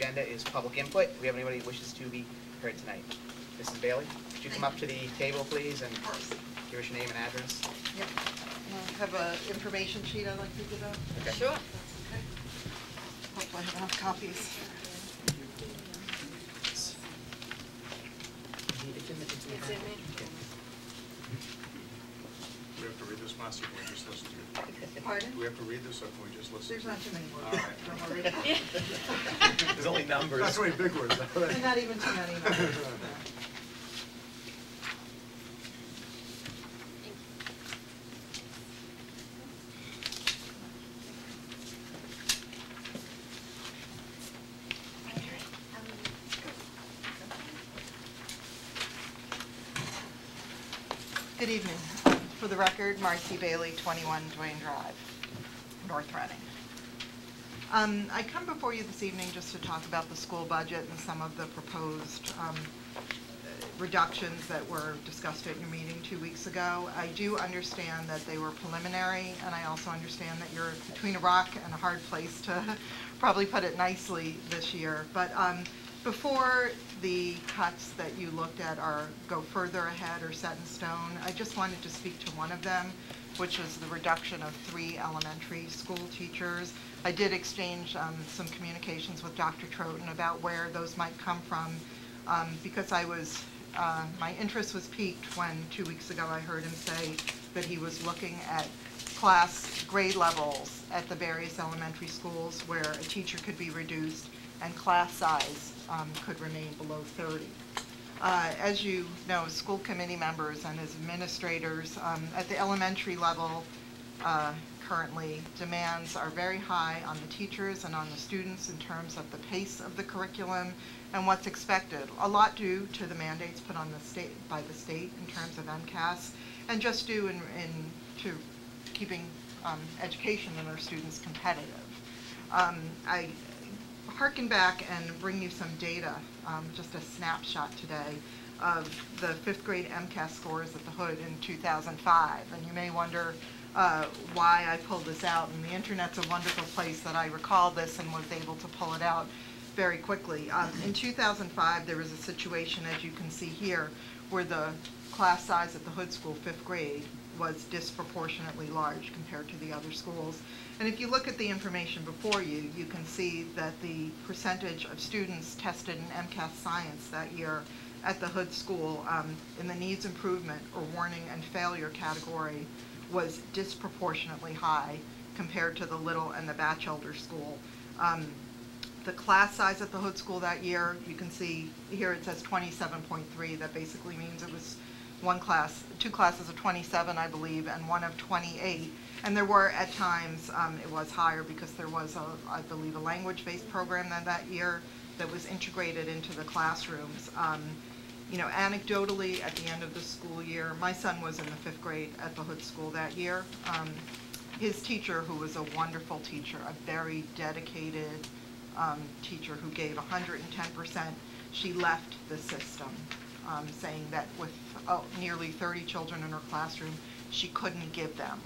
agenda is public input. Do we have anybody who wishes to be heard tonight? Mrs. Bailey, could you come up to the table, please, and give us your name and address? Yep. I have an information sheet I'd like to give out. Okay. Sure. Okay. Hopefully I have enough copies. It's in me. Do we have to read this, Marcy, or can we just listen to it? Pardon? Do we have to read this, or can we just listen? There's not too many All words. right. Don't worry. There's only numbers. That's only big words. There's not even too many numbers. Good evening. For the record, Marcy Bailey, 21 Duane Drive, North Reading. I come before you this evening just to talk about the school budget and some of the proposed reductions that were discussed at your meeting 2 weeks ago. I do understand that they were preliminary, and I also understand that you're between a rock and a hard place, to probably put it nicely, this year. But before the cuts that you looked at go further ahead or set in stone, I just wanted to speak to one of them, which was the reduction of 3 elementary school teachers. I did exchange some communications with Dr. Troughton about where those might come from, because my interest was piqued when 2 weeks ago I heard him say that he was looking at class grade levels at the various elementary schools where a teacher could be reduced and class size could remain below 30. As you know, school committee members and as administrators at the elementary level, currently demands are very high on the teachers and on the students in terms of the pace of the curriculum and what's expected. A lot due to the mandates put on by the state in terms of MCAS, and just due to keeping education and our students competitive. I harken back and bring you some data, just a snapshot today of the 5th grade MCAS scores at the Hood in 2005. And you may wonder why I pulled this out, and the internet's a wonderful place that I recall this and was able to pull it out very quickly. In 2005, there was a situation, as you can see here, where the class size at the Hood School, 5th grade, was disproportionately large compared to the other schools. And if you look at the information before you, you can see that the percentage of students tested in MCAS science that year at the Hood School in the needs improvement or warning and failure category was disproportionately high compared to the Little and the Batchelder School. The class size at the Hood School that year, you can see here it says 27.3. That basically means it was two classes of 27, I believe, and one of 28. And there were at times, it was higher because there was, I believe, a language-based program that year that was integrated into the classrooms. You know, anecdotally, at the end of the school year, my son was in the 5th grade at the Hood School that year. His teacher, who was a wonderful teacher, a very dedicated teacher who gave 110%, she left the system, saying that with nearly 30 children in her classroom, she couldn't give them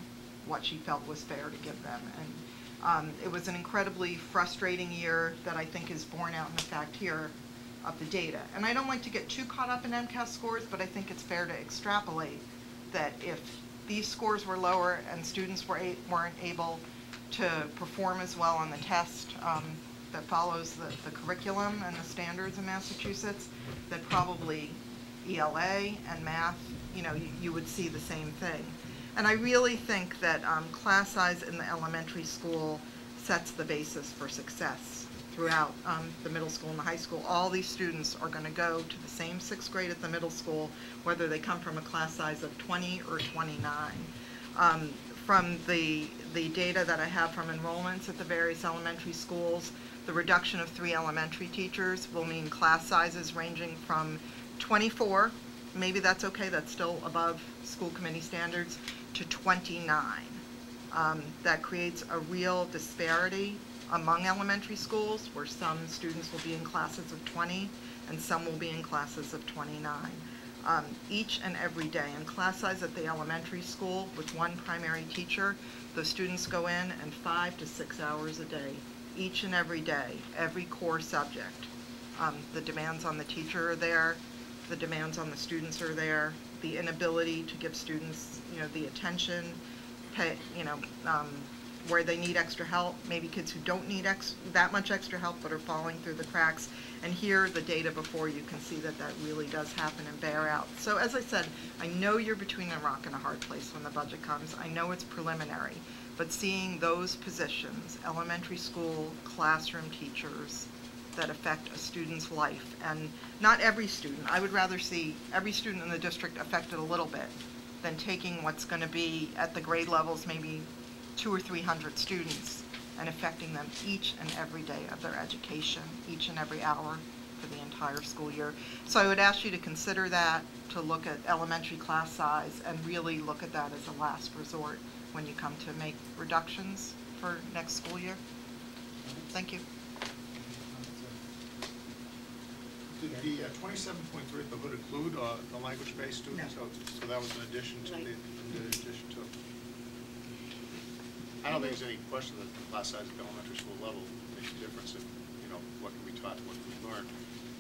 what she felt was fair to give them. And it was an incredibly frustrating year that I think is borne out in the fact here of the data. And I don't like to get too caught up in MCAS scores, but I think it's fair to extrapolate that if these scores were lower and students weren't able to perform as well on the test that follows the curriculum and the standards in Massachusetts, that probably ELA and math, you know, you would see the same thing. And I really think that class size in the elementary school sets the basis for success throughout the middle school and the high school. All these students are going to go to the same 6th grade at the middle school, whether they come from a class size of 20 or 29. From the data that I have from enrollments at the various elementary schools, the reduction of 3 elementary teachers will mean class sizes ranging from 24, maybe that's okay, that's still above school committee standards, to 29. That creates a real disparity among elementary schools, where some students will be in classes of 20 and some will be in classes of 29. Each and every day. And class size at the elementary school with 1 primary teacher, the students go in and 5 to 6 hours a day each and every day, every core subject. The demands on the teacher are there, the demands on the students are there, the inability to give students, the attention, where they need extra help, maybe kids who don't need that much extra help but are falling through the cracks. And here, the data before, you can see that that really does happen and bear out. So as I said, I know you're between a rock and a hard place when the budget comes. I know it's preliminary, but seeing those positions, elementary school classroom teachers, that affect a student's life, and not every student. I would rather see every student in the district affected a little bit than taking what's going to be at the grade levels, maybe 200 or 300 students, and affecting them each and every day of their education, each and every hour for the entire school year. So I would ask you to consider that, to look at elementary class size, and really look at that as a last resort when you come to make reductions for next school year. Thank you. Did the 27.3 at the hood include the language-based students? No. So that was in addition to Right. I don't think there's any question that the class size at the elementary school level makes a difference in, what can we taught, what can we learn.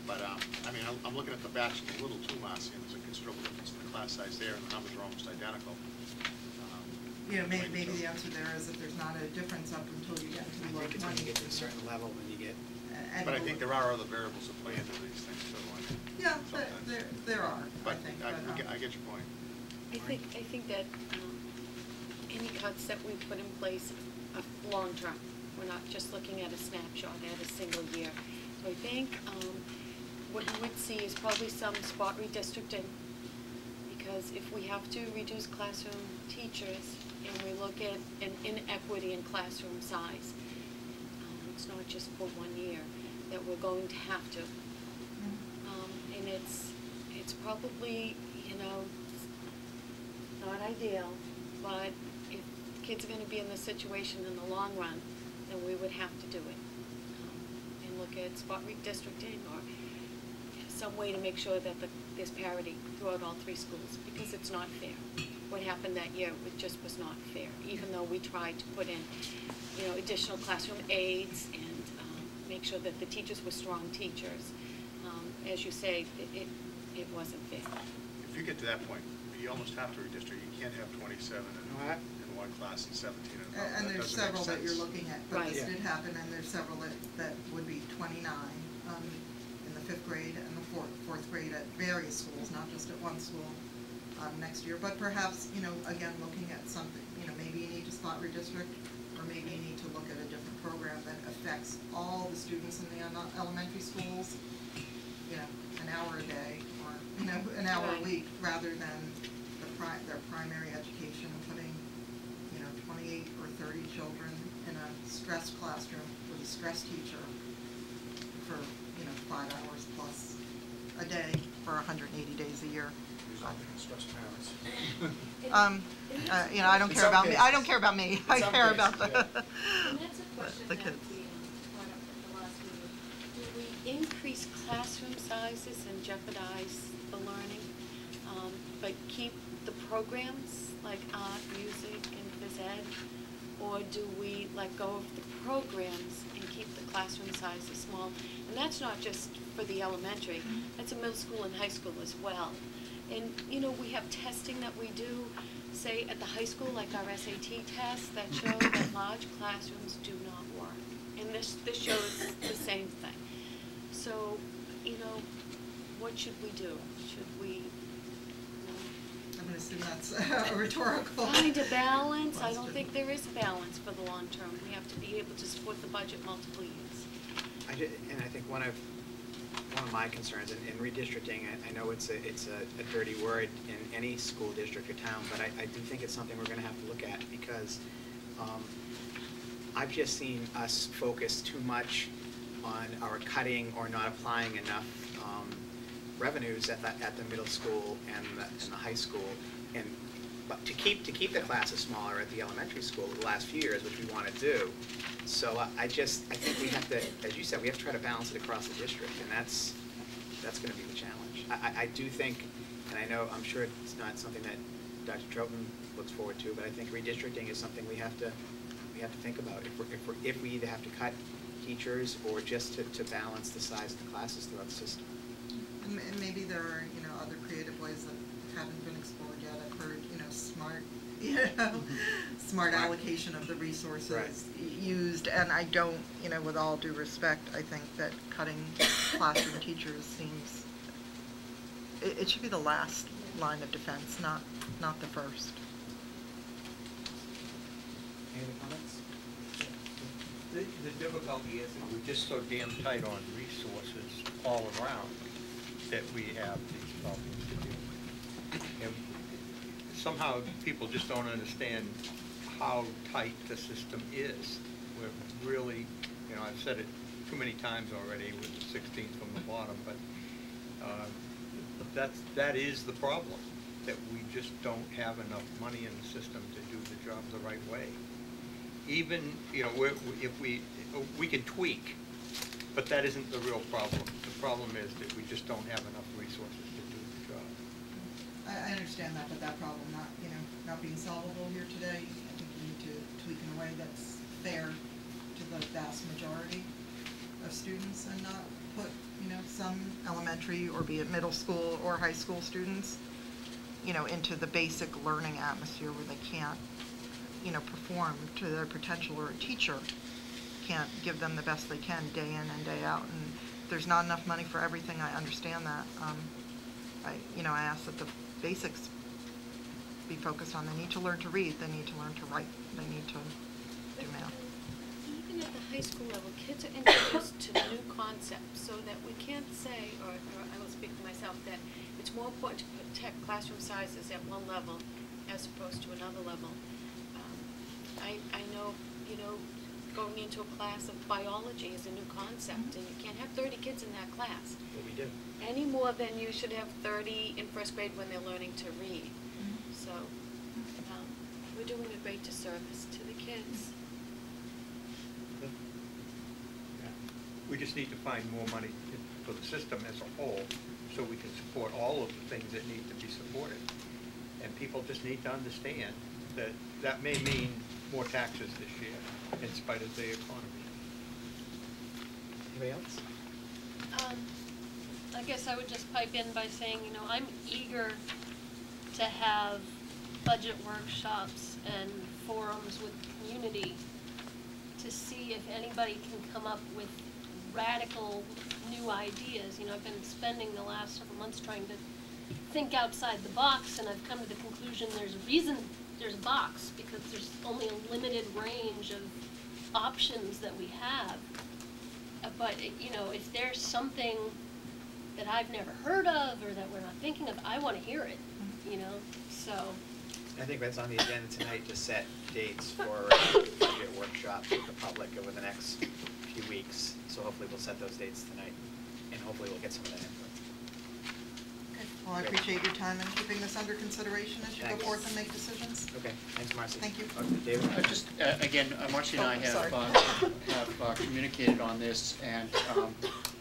But, I'm looking at the batch a little too, Marcy, and there's a considerable difference in the class size there, and the numbers are almost identical. Maybe the answer there is that there's not a difference up until you get to I the think it's when you get to a certain level, when you get, But I think there are other variables that play into these things, too. Yeah, sometimes. there are, I But think. I get your point. I think that any cuts that we put in place are long-term. We're not just looking at a snapshot, at a single year. So I think what you would see is probably some spot redistricting, because if we have to reduce classroom teachers and we look at an inequity in classroom size, it's not just for 1 year, that we're going to have to. And it's probably, not ideal, but if kids are going to be in this situation in the long run, then we would have to do it. And look at spot redistricting or some way to make sure that there's parity throughout all 3 schools, because it's not fair. What happened that year just was not fair, even though we tried to put in, additional classroom aides and make sure that the teachers were strong teachers. As you say, it wasn't fair. If you get to that point, you almost have to redistrict. You can't have 27 in one class and 17 in another. And That there's doesn't make several that you're sense. looking at, but Right. this did happen, and there's several that would be 29 in the 5th grade and the 4th grade at various schools, not just at one school next year. But perhaps, again, looking at something, maybe you need to spot redistrict, or maybe you need to look at a different program that affects all the students in the elementary schools, an hour a day, or, an hour a Right. week, rather than their primary education, putting 28 or 30 children in a stressed classroom with a stressed teacher for, 5 hours plus a day for 180 days a year. Stressed parents. I don't In care some about me. I don't cases. care about me. In I some care cases, about the, And that's a question the that kids. we brought up at the last meeting. Do we increase classroom sizes and jeopardize the learning, but keep the programs like art, music, and phys ed? Or do we let go of the programs and keep the classroom sizes small? And that's not just for the elementary, that's a middle school and high school as well. And, we have testing that we do, say, at the high school, like our SAT tests, that show that large classrooms do not work. And this shows the same thing. So, what should we do? Should we I'm going to assume that's a rhetorical. find a balance? I don't question. think there is a balance for the long term. We have to be able to support the budget multiple years. and I think one of my concerns in redistricting, I know it's a dirty word in any school district or town, but I do think it's something we're going to have to look at, because I've just seen us focus too much on our cutting or not applying enough revenues at the middle school and the high school, but to keep the classes smaller at the elementary school the last few years, which we want to do. So I think we have to, as you said, we have to try to balance it across the district, and that's going to be the challenge. I do think, and I'm sure it's not something that Dr. Troughton looks forward to, but I think redistricting is something we have to we have to think about. If we either have to cut teachers or just to balance the size of the classes throughout the system. And maybe there are, other creative ways that haven't been explored yet. I've heard, smart, smart allocation of the resources Right. used. And I don't, with all due respect, I think that cutting classroom teachers seems, it should be the last line of defense, not the first. Any other comments? The difficulty is that we're just so damn tight on resources all around that we have these problems to deal with. And somehow people just don't understand how tight the system is. We're really, I've said it too many times already with the 16 from the bottom, but that is the problem, that we just don't have enough money in the system to do the job the right way. Even, if we can tweak, but that isn't the real problem. The problem is that we just don't have enough resources to do the job. I understand that, but that problem not being solvable here today, I think we need to tweak in a way that's fair to the vast majority of students and not put, some elementary or be it middle school or high school students, into the basic learning atmosphere where they can't, perform to their potential, or a teacher can't give them the best they can day in and day out. And there's not enough money for everything. I understand that. I ask that the basics be focused on. They need to learn to read. They need to learn to write. They need to do math. Even at the high school level, kids are introduced to new concepts, so that we can't say, or I will speak for myself, that it's more important to protect classroom sizes at one level as opposed to another level. I know, going into a class of biology is a new concept, and you can't have 30 kids in that class. What we do. Any more than you should have 30 in first grade when they're learning to read. So we're doing a great disservice to the kids. Yeah. We just need to find more money for the system as a whole, so we can support all of the things that need to be supported. And people just need to understand that that may mean more taxes this year, in spite of the economy. Anybody else? I guess I would just pipe in by saying, I'm eager to have budget workshops and forums with the community to see if anybody can come up with radical new ideas. I've been spending the last several months trying to think outside the box, and I've come to the conclusion there's a reason there's a box, because there's only a limited range of options that we have. But, if there's something that I've never heard of or that we're not thinking of, I want to hear it, so. I think that's on the agenda tonight, to set dates for budget workshops with the public over the next few weeks. So hopefully we'll set those dates tonight, and hopefully we'll get some of that input. Okay. Well, I appreciate your time and keeping this under consideration as you go Thanks. forth and make decisions. Okay, thanks, Marcy. Thank you. David? Just, again, Marcy and I sorry. have communicated on this, and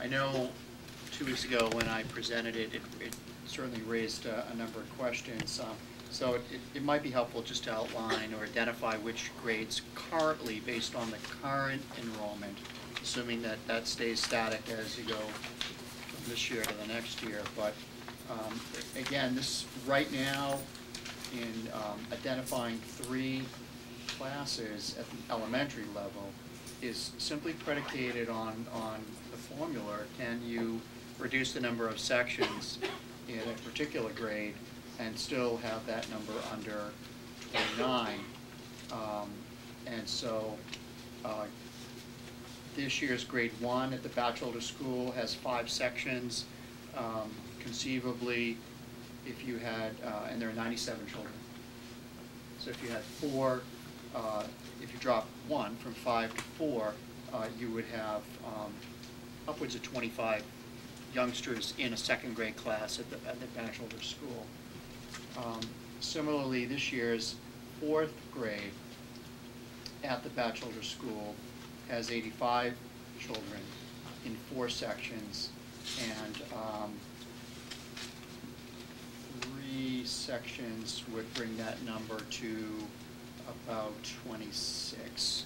I know 2 weeks ago when I presented it, it certainly raised a number of questions. So it might be helpful just to outline or identify which grades currently, based on the current enrollment, assuming that that stays static as you go from this year to the next year. But again, this right now, in identifying 3 classes at the elementary level, is simply predicated on the formula. Can you reduce the number of sections in a particular grade and still have that number under 29? And so this year's grade 1 at the Batchelder School has 5 sections. Conceivably, if you had, and there are 97 children. So if you had 4, if you drop 1 from 5 to 4, you would have upwards of 25 youngsters in a second grade class at the Batchelder School. Similarly, this year's 4th grade at the Batchelder School has 85 children in 4 sections, and 3 sections would bring that number to about 26.